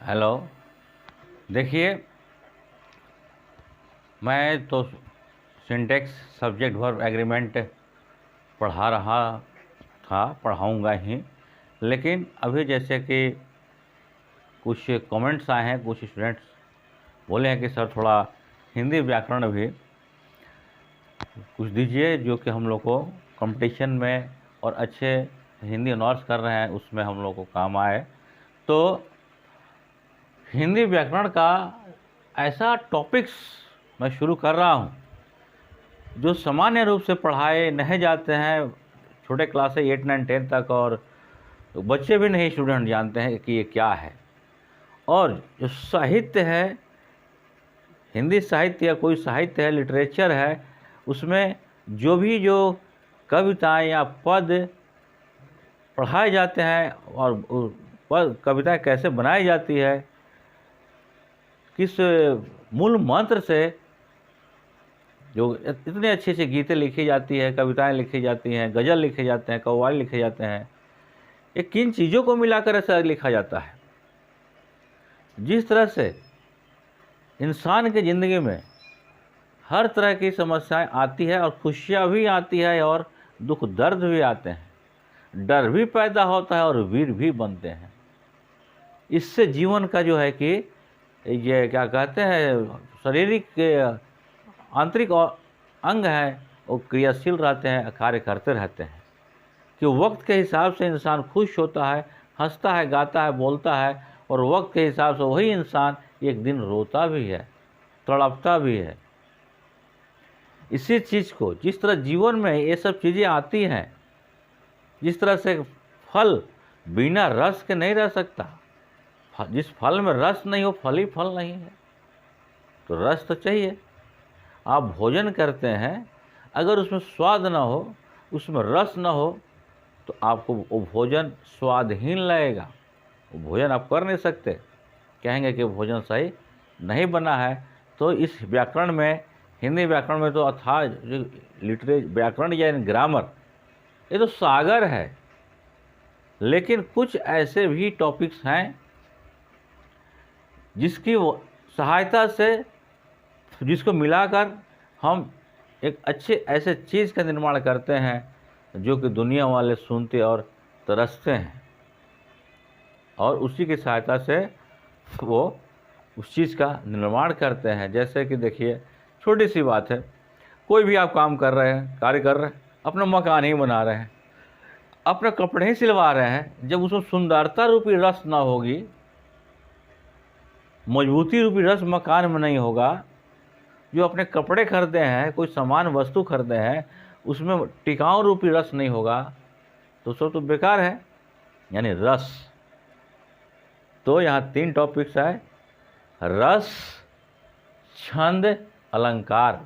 Hello. देखिए, मैं तो सिंटैक्स सब्जेक्ट वर्ब एग्रीमेंट पढ़ा रहा था, पढ़ाऊँगा ही। लेकिन अभी जैसे कि कुछ कमेंट्स आए हैं, कुछ स्टूडेंट्स बोले हैं कि सर थोड़ा हिंदी व्याकरण भी कुछ दीजिए, जो कि हम लोग को कंपटीशन में और अच्छे हिंदी ऑनर्स कर रहे हैं उसमें हम लोग को काम आए। तो हिंदी व्याकरण का ऐसा टॉपिक्स मैं शुरू कर रहा हूँ जो सामान्य रूप से पढ़ाए नहीं जाते हैं छोटे क्लास से 8, 9, 10 तक, और बच्चे भी नहीं, स्टूडेंट जानते हैं कि ये क्या है। और जो साहित्य है, हिंदी साहित्य या कोई साहित्य है, लिटरेचर है, उसमें जो कविताएं या पद पढ़ाए जाते हैं और पद कविताएं कैसे बनाई जाती है, किस मूल मंत्र से जो इतने अच्छे अच्छे गीतें लिखी जाती है, कविताएं लिखी जाती हैं, गज़ल लिखे जाते हैं, कव्वाली लिखे जाते हैं, ये किन चीज़ों को मिलाकर ऐसा लिखा जाता है। जिस तरह से इंसान की ज़िंदगी में हर तरह की समस्याएं आती है और खुशियां भी आती है और दुख दर्द भी आते हैं, डर भी पैदा होता है और वीर भी बनते हैं। इससे जीवन का जो है कि ये क्या कहते हैं, शारीरिक आंतरिक और अंग है वो क्रियाशील रहते हैं, कार्य करते रहते हैं। कि वक्त के हिसाब से इंसान खुश होता है, हंसता है, गाता है, बोलता है, और वक्त के हिसाब से वही इंसान एक दिन रोता भी है, तड़पता भी है। इसी चीज़ को, जिस तरह जीवन में ये सब चीज़ें आती हैं, जिस तरह से फल बिना रस के नहीं रह सकता, जिस फल में रस नहीं हो फल ही फल नहीं है, तो रस तो चाहिए। आप भोजन करते हैं, अगर उसमें स्वाद ना हो, उसमें रस ना हो, तो आपको वो भोजन स्वादहीन लगेगा, वो भोजन आप कर नहीं सकते, कहेंगे कि भोजन सही नहीं बना है। तो इस व्याकरण में, हिंदी व्याकरण में तो अथाह व्याकरण या ग्रामर, ये तो सागर है। लेकिन कुछ ऐसे भी टॉपिक्स हैं जिसकी सहायता से, जिसको मिलाकर हम एक अच्छे ऐसे चीज़ का निर्माण करते हैं जो कि दुनिया वाले सुनते और तरसते हैं, और उसी की सहायता से वो उस चीज़ का निर्माण करते हैं। जैसे कि देखिए, छोटी सी बात है, कोई भी आप काम कर रहे हैं, कार्य कर रहे हैं, अपना मकान ही बना रहे हैं, अपने कपड़े ही सिलवा रहे हैं, जब उसमें सुंदरता रूपी रस ना होगी, मजबूती रूपी रस मकान में नहीं होगा, जो अपने कपड़े खरीदे हैं, कोई सामान वस्तु खरीदे हैं, उसमें टिकाऊ रूपी रस नहीं होगा, तो सब तो बेकार है, यानी रस। तो यहाँ 3 टॉपिक्स है: रस, छंद, अलंकार।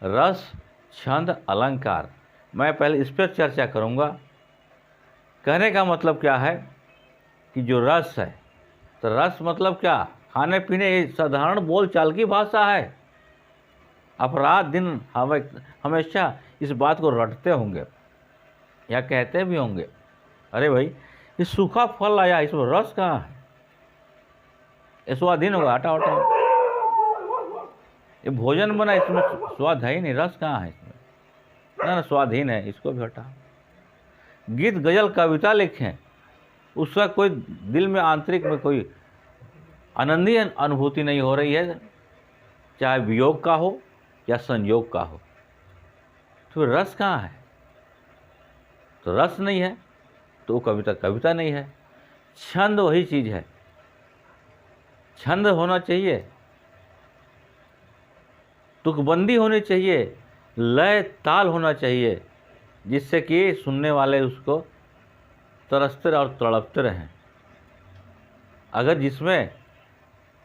रस, छंद, अलंकार। मैं पहले इस पर चर्चा करूँगा। कहने का मतलब क्या है कि जो रस है, तो रस मतलब क्या, खाने पीने, ये साधारण बोल चाल की भाषा है। आप रात दिन हमेशा इस बात को रटते होंगे या कहते भी होंगे, अरे भाई ये सूखा फल आया, इसमें रस कहाँ है, ये स्वादहीन होगा, हटा हटा। ये भोजन बना, इसमें स्वाद है ही नहीं, रस कहाँ है इसमें, ना स्वादहीन है, इसको भी हटा। गीत, गजल, कविता लिखें, उसका कोई दिल में, आंतरिक में कोई आनंदी अनुभूति नहीं हो रही है, चाहे वियोग का हो या संयोग का हो, तो रस कहाँ है। तो रस नहीं है तो कविता कविता नहीं है। छंद वही चीज़ है, छंद होना चाहिए, तुकबंदी होनी चाहिए, लय ताल होना चाहिए, जिससे कि सुनने वाले उसको तरसते और तड़पते रहें। अगर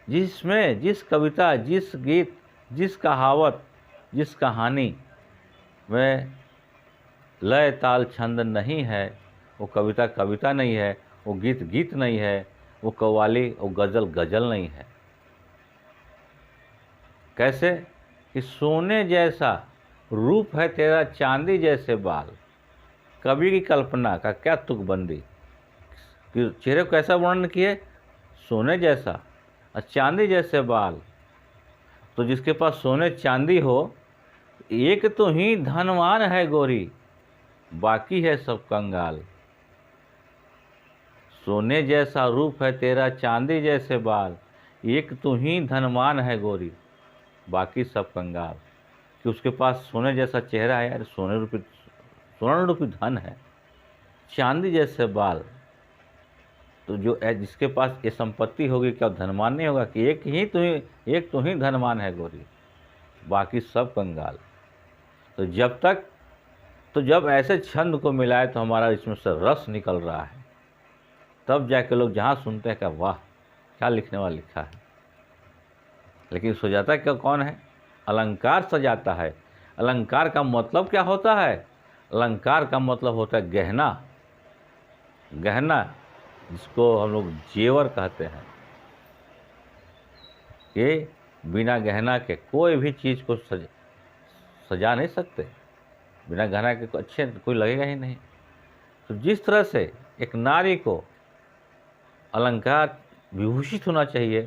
जिस कविता, जिस गीत, जिस कहावत, जिस कहानी में लय ताल छंद नहीं है, वो कविता कविता नहीं है, वो गीत गीत नहीं है, वो कव्वाली और गज़ल गज़ल नहीं है। कैसे कि सोने जैसा रूप है तेरा, चांदी जैसे बाल, कवि की कल्पना का क्या तुकबंदी, कि चेहरे को कैसा वर्णन किए, सोने जैसा और चांदी जैसे बाल। तो जिसके पास सोने चांदी हो, एक तो ही धनवान है गोरी, बाकी है सब कंगाल। सोने जैसा रूप है तेरा, चांदी जैसे बाल, एक तो ही धनवान है गोरी, बाकी सब कंगाल। कि उसके पास सोने जैसा चेहरा है, यार सोना रूपी धन है, चांदी जैसे बाल। तो जो जिसके पास ये संपत्ति होगी, क्या धनवान नहीं होगा? कि एक तो ही धनवान है गोरी, बाकी सब कंगाल। तो जब ऐसे छंद को मिलाए तो हमारा इसमें से रस निकल रहा है, तब जाके लोग जहाँ सुनते हैं कि वाह क्या लिखने वाला लिखा है। लेकिन सजाता क्या कौन है? अलंकार सजाता है। अलंकार का मतलब क्या होता है? अलंकार का मतलब होता है गहना। गहना जिसको हम लोग जेवर कहते हैं, कि बिना गहना के कोई भी चीज़ को सजा नहीं सकते। बिना गहना के अच्छे कोई लगेगा ही नहीं। तो जिस तरह से एक नारी को अलंकार विभूषित होना चाहिए,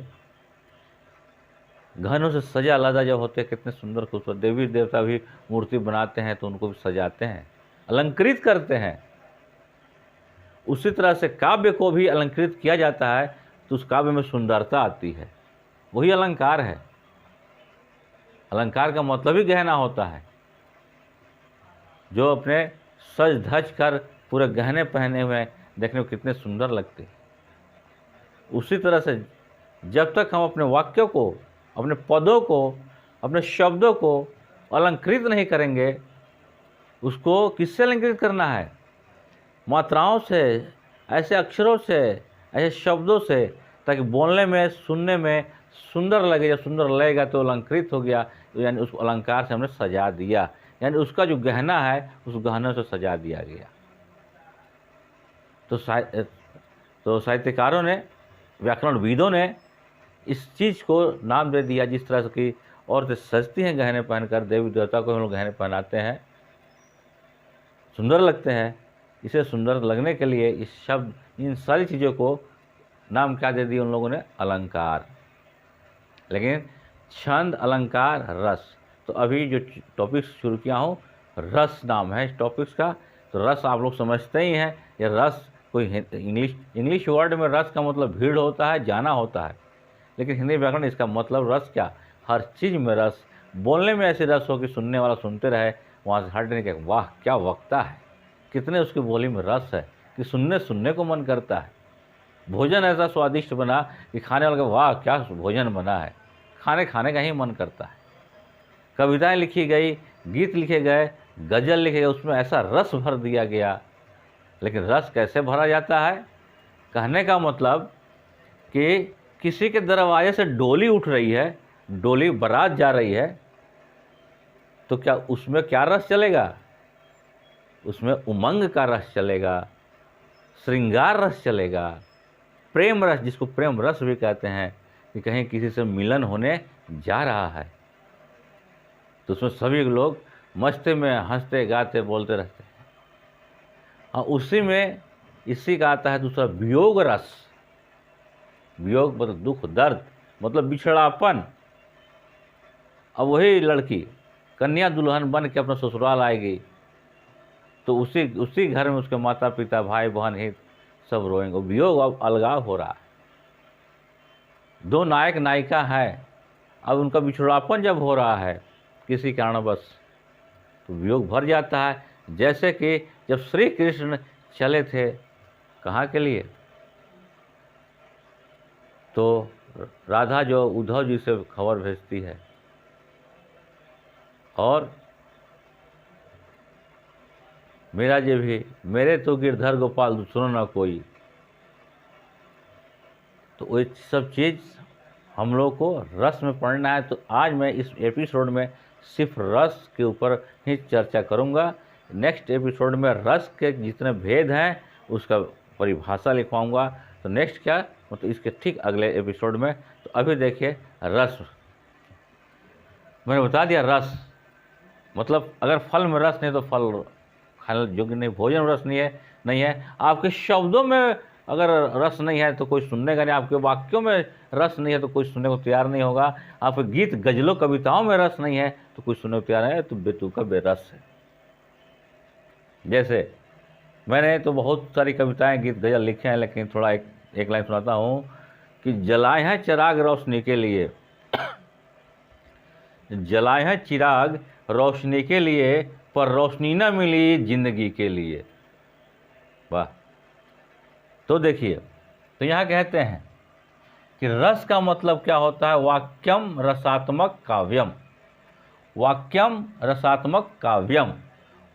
गहनों से सजा लदा जब होते हैं, कितने सुंदर खूबसूरत देवी देवता भी मूर्ति बनाते हैं तो उनको भी सजाते हैं, अलंकृत करते हैं। उसी तरह से काव्य को भी अलंकृत किया जाता है तो उस काव्य में सुंदरता आती है, वही अलंकार है। अलंकार का मतलब ही गहना होता है। जो अपने सज धज कर पूरे गहने पहने हुए देखने में कितने सुंदर लगते। उसी तरह से जब तक हम अपने वाक्यों को, अपने पदों को, अपने शब्दों को अलंकृत नहीं करेंगे, उसको किससे अलंकृत करना है? मात्राओं से, ऐसे अक्षरों से, ऐसे शब्दों से, ताकि बोलने में, सुनने में सुंदर लगे। जब सुंदर लगेगा तो अलंकृत हो गया, तो यानी उस अलंकार से हमने सजा दिया, यानी उसका जो गहना है उस गहने से सजा दिया गया। तो साहित्यकारों ने, व्याकरणविदों ने इस चीज़ को नाम दे दिया। जिस तरह से कि औरतें सजती हैं गहने पहनकर, देवी देवता को हम लोग गहने पहनाते हैं, सुंदर लगते हैं। इसे सुंदर लगने के लिए इस शब्द, इन सारी चीज़ों को नाम क्या दे दिया उन लोगों ने? अलंकार। लेकिन छंद, अलंकार, रस। तो अभी जो टॉपिक शुरू किया हूँ, रस नाम है इस टॉपिक्स का। तो रस आप लोग समझते ही हैं, ये रस कोई इंग्लिश वर्ड में रस का मतलब भीड़ होता है, जाना होता है। लेकिन हिंदी व्याकरण इसका मतलब रस क्या? हर चीज़ में रस। बोलने में ऐसी रस हो कि सुनने वाला सुनते रहे, वहाँ से हटने के वाह क्या वक्ता है, कितने उसकी बोली में रस है, कि सुनने को मन करता है। भोजन ऐसा स्वादिष्ट बना कि खाने वाले का वाह क्या भोजन बना है, खाने का ही मन करता है। कविताएं लिखी गई, गीत लिखे गए, गज़ल लिखे गए, उसमें ऐसा रस भर दिया गया। लेकिन रस कैसे भरा जाता है? कहने का मतलब कि किसी के दरवाजे से डोली उठ रही है, डोली बारात जा रही है, तो क्या उसमें क्या रस चलेगा? उसमें उमंग का रस चलेगा, श्रृंगार रस चलेगा, प्रेम रस, जिसको प्रेम रस भी कहते हैं, कि कहीं किसी से मिलन होने जा रहा है तो उसमें सभी लोग मस्ती में हंसते गाते बोलते रहते हैं। और उसी में इसी का आता है दूसरा वियोग रस। वियोग मतलब दुख, दर्द, मतलब बिछड़ापन। अब वही लड़की कन्या दुल्हन बन के अपना ससुराल आएगी तो उसी घर में उसके माता पिता, भाई बहन हित सब रोएंगे। वियोग, अब अलगाव हो रहा है। दो नायक नायिका है, अब उनका बिछड़ापन जब हो रहा है किसी कारणवश, तो वियोग भर जाता है। जैसे कि जब श्री कृष्ण चले थे कहाँ के लिए, तो राधा जो उद्धव जी से खबर भेजती है, और मेरा जे भी मेरे तो गिरधर गोपाल सुनो ना कोई। तो वो सब चीज़ हम लोग को रस में पढ़ना है। तो आज मैं इस एपिसोड में सिर्फ रस के ऊपर ही चर्चा करूंगा। नेक्स्ट एपिसोड में रस के जितने भेद हैं उसका परिभाषा लिखवाऊंगा। तो नेक्स्ट क्या, मतलब इसके ठीक अगले एपिसोड में। तो अभी देखिए रस, मैंने बता दिया रस मतलब अगर फल में रस नहीं तो फल खाने योग्य नहीं, भोजन में रस नहीं है। आपके शब्दों में अगर रस नहीं है तो कोई सुनने का नहीं, आपके वाक्यों में रस नहीं है तो कोई सुनने को तैयार नहीं होगा, आपके गीत गजलों कविताओं में रस नहीं है तो कोई सुनने को तैयार नहीं है, तो बेतुका बेरस है। जैसे मैंने तो बहुत सारी कविताएं गीत गजल लिखे हैं, लेकिन थोड़ा एक लाइन सुनाता हूँ कि जलाए हैं चिराग रोशनी के लिए, जलाए हैं चिराग रोशनी के लिए, पर रोशनी न मिली जिंदगी के लिए। वाह। तो देखिए, तो यहाँ कहते हैं कि रस का मतलब क्या होता है, वाक्यम रसात्मक काव्यम, वाक्यम रसात्मक काव्यम।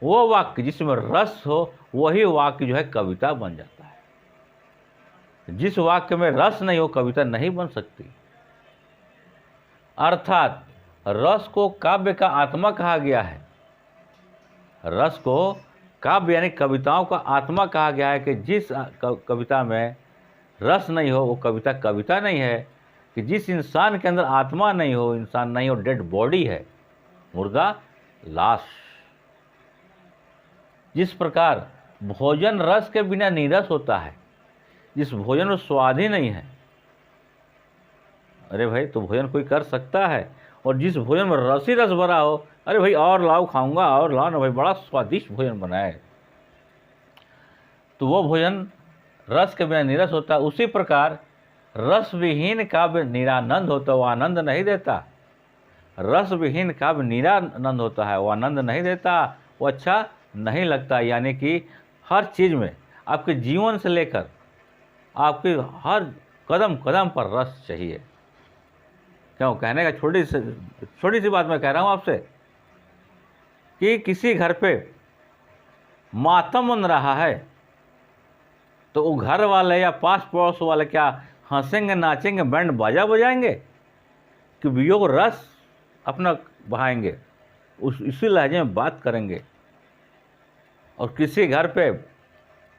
वो वाक्य जिसमें रस हो वही वाक्य जो है कविता बन जाता है। जिस वाक्य में रस नहीं हो कविता नहीं बन सकती। अर्थात रस को काव्य का आत्मा कहा गया है। रस को काव्य यानी कविताओं का आत्मा कहा गया है कि जिस कविता में रस नहीं हो वो कविता कविता नहीं है। कि जिस इंसान के अंदर आत्मा नहीं हो, इंसान नहीं हो, डेड बॉडी है, मुर्दा, लाश। जिस प्रकार भोजन रस के बिना नीरस होता है, जिस भोजन में स्वाद ही नहीं है, अरे भाई तो भोजन कोई कर सकता है। और जिस भोजन में रस ही रस भरा हो, अरे भाई और लाओ खाऊंगा, और लाओ ना भाई, बड़ा स्वादिष्ट भोजन बना है, तो वो भोजन रस के बिना नीरस होता है। उसी प्रकार रस विहीन काव्य निरानंद होता है, वो आनंद नहीं देता। रस विहीन काव्य निरानंद होता है, वो आनंद नहीं देता, वो अच्छा नहीं लगता। यानी कि हर चीज़ में, आपके जीवन से लेकर आपके हर कदम कदम पर रस चाहिए। क्यों कहने का, छोटी सी बात मैं कह रहा हूँ आपसे कि किसी घर पे मातम बन रहा है तो वो घर वाले या पास पड़ोस वाले क्या हंसेंगे, नाचेंगे, बैंड बाजा बजाएंगे कि वियोग रस अपना बहाएंगे, इसी लहजे में बात करेंगे। और किसी घर पे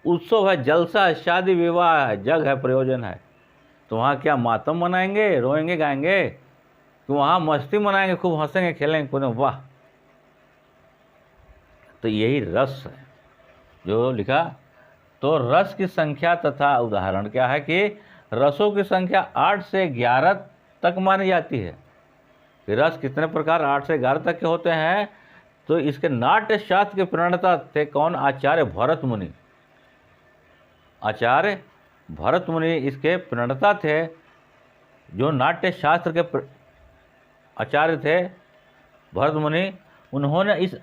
उत्सव है, जलसा है, शादी विवाह है, जग है, प्रयोजन है, तो वहाँ क्या मातम मनाएंगे, रोएंगे, गाएंगे, कि वहाँ मस्ती मनाएंगे, खूब हंसेंगे, खेलेंगे, कूदेंगे। वाह। तो यही रस है जो लिखा। तो रस की संख्या तथा उदाहरण क्या है कि रसों की संख्या 8 से 11 तक मानी जाती है। कि रस कितने प्रकार 8 से 11 तक के होते हैं। तो इसके नाट्य शास्त्र के प्रणेता थे कौन? आचार्य भरत मुनि। आचार्य भरत मुनि इसके प्रणेता थे, जो नाट्य शास्त्र के आचार्य थे भरत मुनि। उन्होंने इस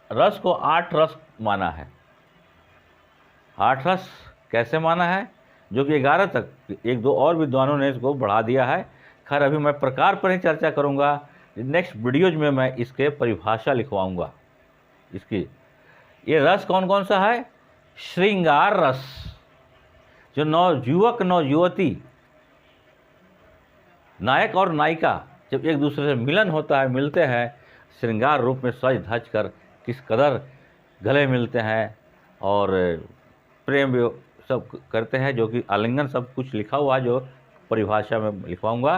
रस को 8 रस माना है। 8 रस कैसे माना है? जो कि 11 तक, 1-2 और विद्वानों ने इसको बढ़ा दिया है। खैर अभी मैं प्रकार पर ही चर्चा करूंगा, नेक्स्ट वीडियोज में मैं इसके परिभाषा लिखवाऊंगा इसकी। ये रस कौन कौन सा है? श्रृंगार रस, जो नवयुवक नवयुवती, नायक और नायिका जब एक दूसरे से मिलन होता है, मिलते हैं, श्रृंगार रूप में सज धज कर किस कदर गले मिलते हैं और प्रेम सब करते हैं, जो कि आलिंगन सब कुछ लिखा हुआ है, जो परिभाषा में लिखवाऊंगा।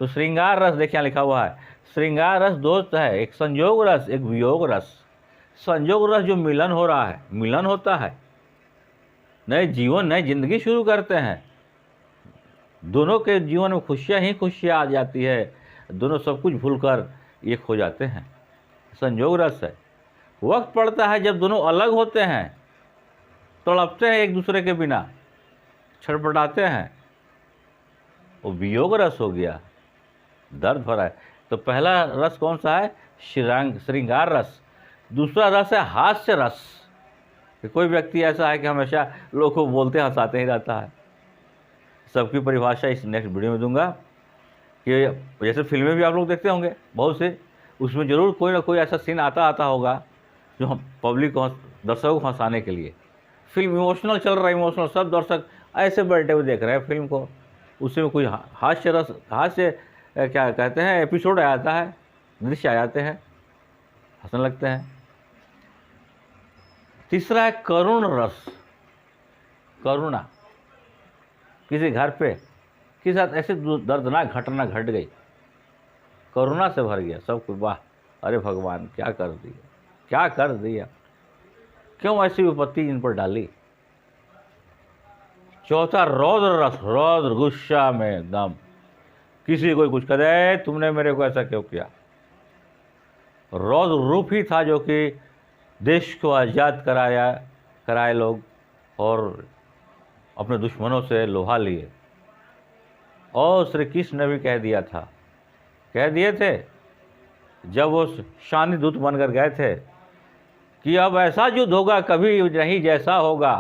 तो श्रृंगार रस देखिए लिखा हुआ है। श्रृंगार रस दोस्त है, एक संयोग रस, एक वियोग रस। संयोग रस जो मिलन हो रहा है, मिलन होता है, नए जीवन नई जिंदगी शुरू करते हैं, दोनों के जीवन में खुशियाँ ही खुशियाँ आ जाती है, दोनों सब कुछ भूलकर एक हो जाते हैं, संयोग रस है। वक्त पड़ता है जब दोनों अलग होते हैं, तड़पते हैं एक दूसरे के बिना, छटपटाते हैं, वो वियोग रस हो गया, दर्द भरा है। तो पहला रस कौन सा है? श्रृंगार रस। दूसरा रस है हास्य रस। कोई व्यक्ति ऐसा है कि हमेशा लोगों को बोलते हंसाते ही रहता है। सबकी परिभाषा इस नेक्स्ट वीडियो में दूंगा। कि जैसे फिल्में भी आप लोग देखते होंगे बहुत से, उसमें ज़रूर कोई ना कोई ऐसा सीन आता होगा जो हम पब्लिक को, दर्शकों को हंसाने के लिए। फिल्म इमोशनल चल रहा है, इमोशनल, सब दर्शक ऐसे बैठे हुए देख रहे हैं फिल्म को, उसमें कोई हास्य रस, हास्य क्या कहते हैं, एपिसोड आ जाता है, दृश्य आ जाते हैं, हंसने लगते हैं। तीसरा है करुण रस। करुणा, किसी घर पे किसी साथ ऐसे दर्दनाक घटना घट गई, करुणा से भर गया सब कुछ। वाह, अरे भगवान क्या कर दिया, क्या कर दिया, क्यों ऐसी विपत्ति इन पर डाली। चौथा रौद्र रस, रौद्र गुस्सा में एकदम, किसी कोई कुछ करे तुमने मेरे को ऐसा क्यों किया। रौद्र रूप ही था जो कि देश को आज़ाद कराए लोग और अपने दुश्मनों से लोहा लिए। और श्री कृष्ण ने भी कह दिए थे जब वो शांति दूत बनकर गए थे कि अब ऐसा युद्ध होगा कभी नहीं जैसा होगा।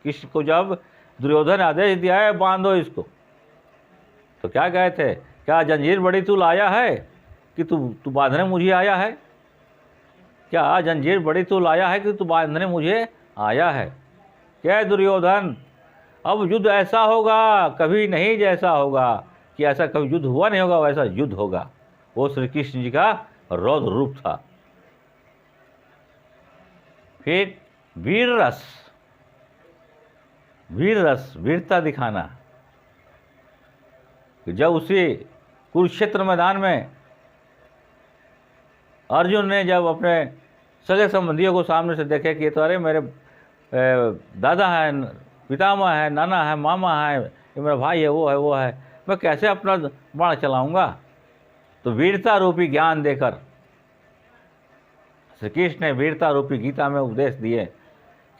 कृष्ण को जब दुर्योधन आदेश दिया है बांधो इसको, तो क्या कहे थे, क्या जंजीर बड़ी तू लाया है कि तू बांधने मुझे आया है? क्या जंजीर बड़ी तू लाया है कि तू बांधने मुझे आया है? क्या दुर्योधन, अब युद्ध ऐसा होगा कभी नहीं जैसा होगा, कि ऐसा कभी युद्ध हुआ नहीं होगा वैसा युद्ध होगा। वो श्री कृष्ण जी का रौद्र रूप था। फिर वीर रस, वीरता दिखाना। जब उसी कुरुक्षेत्र मैदान में अर्जुन ने जब अपने सगे संबंधियों को सामने से देखे कि तो अरे मेरे दादा है, पितामह है, नाना है, मामा है, ये मेरा भाई है, वो है, मैं कैसे अपना बाण चलाऊंगा। तो वीरता रूपी ज्ञान देकर श्री कृष्ण ने वीरता रूपी गीता में उपदेश दिए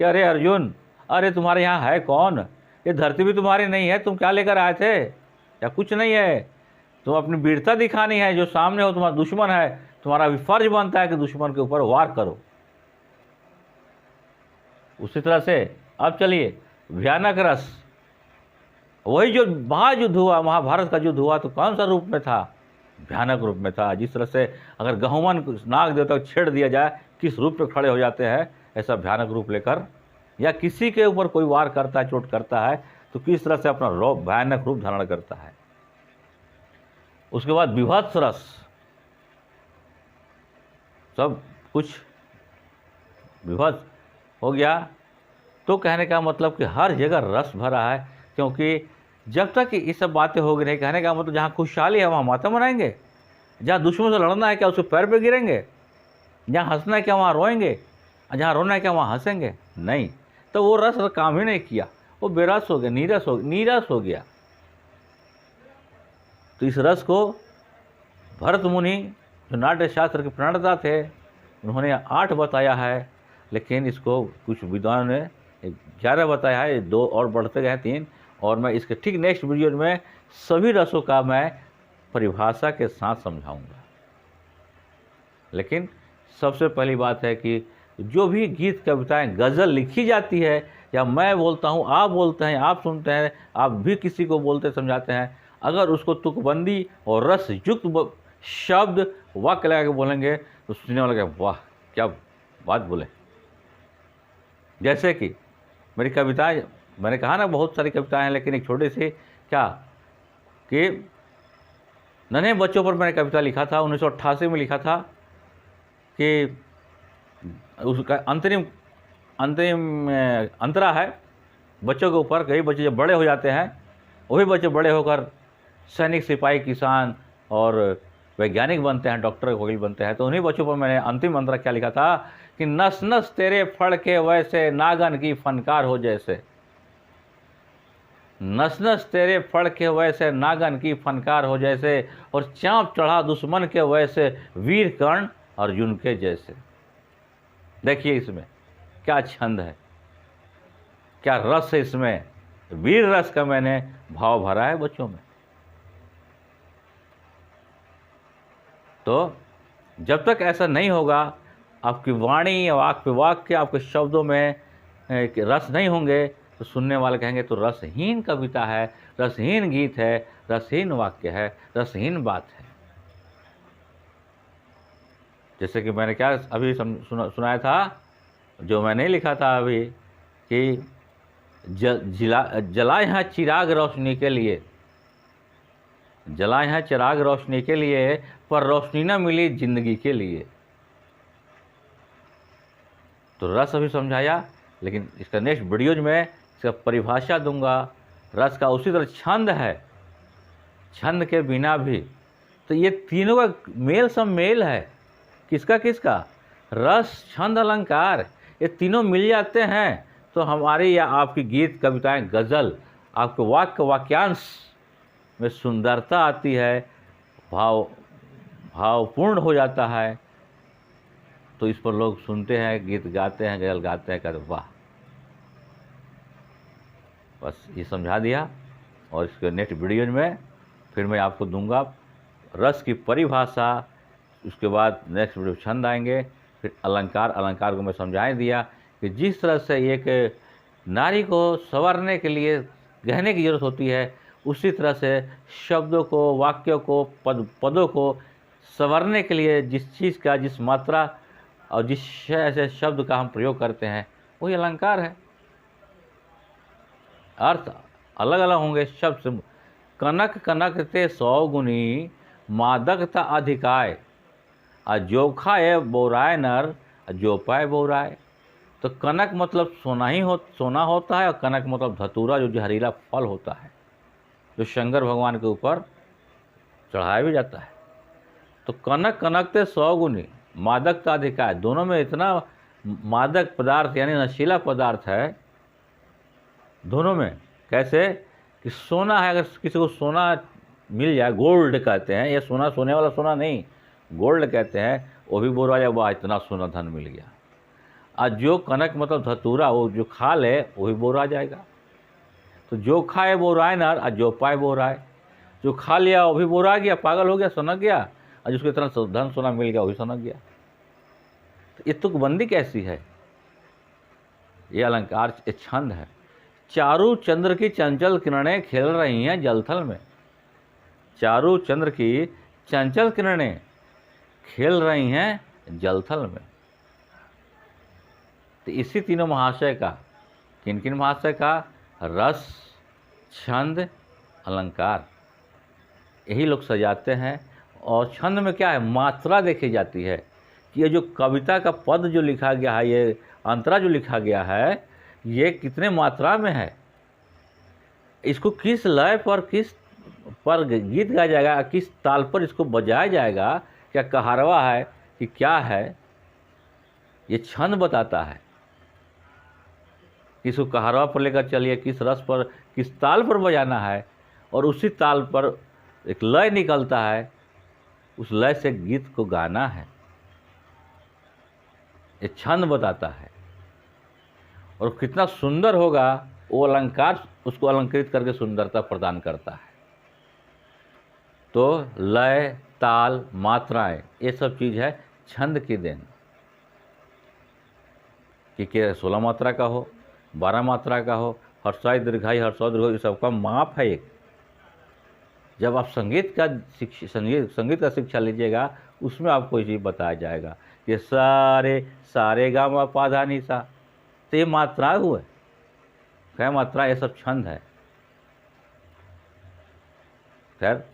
कि अरे अर्जुन, अरे तुम्हारे यहाँ है कौन, ये धरती भी तुम्हारी नहीं है, तुम क्या लेकर आए थे, या कुछ नहीं है, तुम अपनी वीरता दिखानी है। जो सामने हो तुम्हारा दुश्मन है, तुम्हारा भी फर्ज बनता है कि दुश्मन के ऊपर वार करो। उसी तरह से अब चलिए भयानक रस, वही जो महायुद्ध हुआ, महाभारत का युद्ध हुआ, तो कौन सा रूप में था? भयानक रूप में था। जिस तरह से अगर गहुमन नाग देवता को छेड़ दिया जाए, किस रूप में खड़े हो जाते हैं, ऐसा भयानक रूप लेकर, या किसी के ऊपर कोई वार करता है, चोट करता है, तो किस तरह से अपना भयानक रूप धारण करता है। उसके बाद विभत्स रस, सब कुछ विभत्स हो गया। तो कहने का मतलब कि हर जगह रस भरा है, क्योंकि जब तक ये सब बातें होगी नहीं, कहने का मतलब जहाँ खुशहाली है वहाँ मातम मनाएंगे, जहाँ दुश्मन से लड़ना है क्या उसके पैर पे गिरेंगे, जहाँ हंसना है क्या वहाँ रोएंगे, जहाँ रोना है क्या वहाँ हंसेंगे? नहीं। तो वो रस काम ही नहीं किया, वो बेरस हो गया, नीरस हो गया। तो इस रस को भरत मुनि जो नाट्य शास्त्र के प्रणेता थे, उन्होंने 8 बताया है, लेकिन इसको कुछ विद्वानों ने 11 बताया है, 2 और बढ़ते गए 3। और मैं इसके ठीक नेक्स्ट वीडियो में सभी रसों का मैं परिभाषा के साथ समझाऊंगा। लेकिन सबसे पहली बात है कि जो भी गीत कविताएं गज़ल लिखी जाती है, या मैं बोलता हूँ, आप बोलते हैं, आप सुनते हैं, आप भी किसी को बोलते समझाते हैं, अगर उसको तुकबंदी और रस युक्त शब्द वाक्य लगा के बोलेंगे तो सुनने वाला कहेगा वाह क्या बात बोले। जैसे कि मेरी कविताएं, मैंने कहा ना बहुत सारी कविताएं हैं, लेकिन एक छोटी सी क्या कि नन्हे बच्चों पर मैंने कविता लिखा था, 1988 में लिखा था कि उसका अंतरिम अंतरा है बच्चों के ऊपर। कई बच्चे जब बड़े हो जाते हैं, वही बच्चे बड़े होकर सैनिक, सिपाही, किसान और वैज्ञानिक बनते हैं, डॉक्टर, वकील बनते हैं। तो उन्हीं बच्चों पर मैंने अंतिम अंतरा क्या लिखा था कि नस नस तेरे फड़ के वैसे, नागन की फनकार हो जैसे। नस नस तेरे फड़ के वैसे, नागन की फनकार हो जैसे, और चाँप चढ़ा दुश्मन के वैसे, वीर कर्ण अर्जुन के जैसे। देखिए इसमें क्या छंद है, क्या रस है इसमें, वीर रस का मैंने भाव भरा है बच्चों में। तो जब तक ऐसा नहीं होगा, आपकी वाणी, वाक्य, आपके शब्दों में रस नहीं होंगे, तो सुनने वाले कहेंगे तो रसहीन कविता है, रसहीन गीत है, रसहीन वाक्य है, रसहीन बात है। जैसे कि मैंने क्या अभी सुनाया था, जो मैंने लिखा था अभी कि जलाए हैं चिराग रोशनी के लिए, जलाए हैं चिराग रोशनी के लिए, पर रोशनी न मिली जिंदगी के लिए। तो रस अभी समझाया, लेकिन इसका नेक्स्ट वीडियोज में इसका परिभाषा दूंगा। रस का उसी तरह छंद है, छंद के बिना भी तो ये तीनों का मेल सम्मेल है। किसका किसका? रस, छंद, अलंकार, ये तीनों मिल जाते हैं तो हमारी या आपकी गीत, कविताएं, गज़ल, आपके वाक्यांश में सुंदरता आती है, भावपूर्ण हो जाता है, तो इस पर लोग सुनते हैं, गीत गाते हैं, गज़ल गाते हैं, कहते वाह। बस ये समझा दिया। और इसके नेक्स्ट वीडियो में फिर मैं आपको दूंगा रस की परिभाषा, उसके बाद नेक्स्ट वीडियो छंद आएंगे, फिर अलंकार को मैं समझा दिया कि जिस तरह से एक नारी को संवारने के लिए गहने की ज़रूरत होती है, उसी तरह से शब्दों को, वाक्यों को, पदों को संवारने के लिए जिस चीज़ का, जिस मात्रा और जिस ऐसे शब्द का हम प्रयोग करते हैं, वही अलंकार है। अर्थ अलग अलग होंगे शब्द से। कनक कनक ते 100 गुनी, मादकता अधिकाय, अजोखाए बोराय नर, अजोपाय बोराय। तो कनक मतलब सोना होता है, और कनक मतलब धतूरा, जो जहरीला फल होता है, जो शंकर भगवान के ऊपर चढ़ाया भी जाता है। तो कनक कनक ते 100 गुनी, मादकता अधिकाय, दोनों में इतना मादक पदार्थ यानी नशीला पदार्थ है दोनों में। कैसे कि सोना है, अगर किसी को सोना मिल जाए, गोल्ड कहते हैं, ये सोना सोने वाला सोना नहीं, गोल्ड कहते हैं, वो भी बोरा जाए, वाह इतना सोना धन मिल गया। और जो कनक मतलब धतूरा, वो जो खा ले वो भी बोरा जाएगा। तो जो खाए बोराए ना, और जो पाए बोराए, जो खा लिया वो भी बोरा गया, पागल हो गया, सनक गया, और जिसको इतना धन सोना मिल गया वो भी सनक गया। तो ये तुकबंदी कैसी है? ये अलंकार, ये छंद है। चारू चंद्र की चंचल किरणें खेल रही हैं जलथल में, चारू चंद्र की चंचल किरणें खेल रही हैं जलथल में। तो इसी तीनों महाशय का, किन किन महाशय का? रस, छंद, अलंकार, यही लोग सजाते हैं। और छंद में क्या है? मात्रा देखी जाती है कि ये जो कविता का पद जो लिखा गया है, ये अंतरा जो लिखा गया है, ये कितने मात्रा में है, इसको किस लय पर, किस पर गीत गाया जाएगा, किस ताल पर इसको बजाया जाएगा, क्या कहारवा है कि क्या है, ये छंद बताता है। किसको कहारवा पर लेकर चलिए, किस रस पर, किस ताल पर बजाना है, और उसी ताल पर एक लय निकलता है, उस लय से गीत को गाना है, ये छंद बताता है। और कितना सुंदर होगा वो अलंकार, उसको अलंकृत करके सुंदरता प्रदान करता है। तो लय, ताल, मात्राएं, ये सब चीज़ है छंद की देन। कि 16 मात्रा का हो, 12 मात्रा का हो, हर्षाई दीर्घाई, हर्षौ दीर्घाई, ये सबका माप है एक। जब आप संगीत का शिक्षा लीजिएगा, उसमें आपको ये चीज़ बताया जाएगा कि सारे गा मा पा धा नि सा, तो ये मात्राएं हुए, क्या मात्रा, ये सब छंद है। खैर,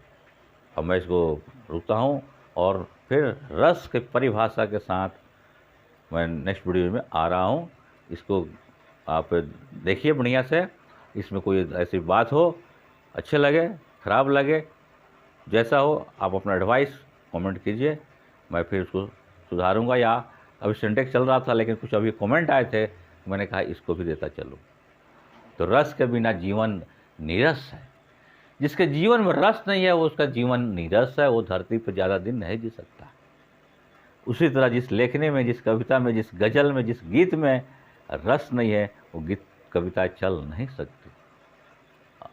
अब मैं इसको रुकता हूँ, और फिर रस के परिभाषा के साथ मैं नेक्स्ट वीडियो में आ रहा हूँ। इसको आप देखिए बढ़िया से, इसमें कोई ऐसी बात हो, अच्छे लगे, ख़राब लगे, जैसा हो, आप अपना एडवाइस कमेंट कीजिए, मैं फिर उसको सुधारूंगा। या अभी सिंटेक्स चल रहा था, लेकिन कुछ अभी कमेंट आए थे, मैंने कहा इसको भी देता चलूँ। तो रस के बिना जीवन नीरस है। जिसके जीवन में रस नहीं है, वो उसका जीवन नीरस है, वो धरती पर ज़्यादा दिन नहीं जी सकता। उसी तरह जिस लेखनी में, जिस कविता में, जिस गज़ल में, जिस गीत में रस नहीं है, वो गीत कविता चल नहीं सकती,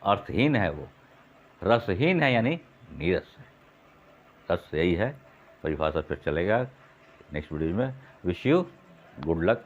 अर्थहीन है, वो रसहीन है, यानी नीरस है। रस यही है, परिभाषा फिर चलेगा नेक्स्ट वीडियो में। Wish you good luck.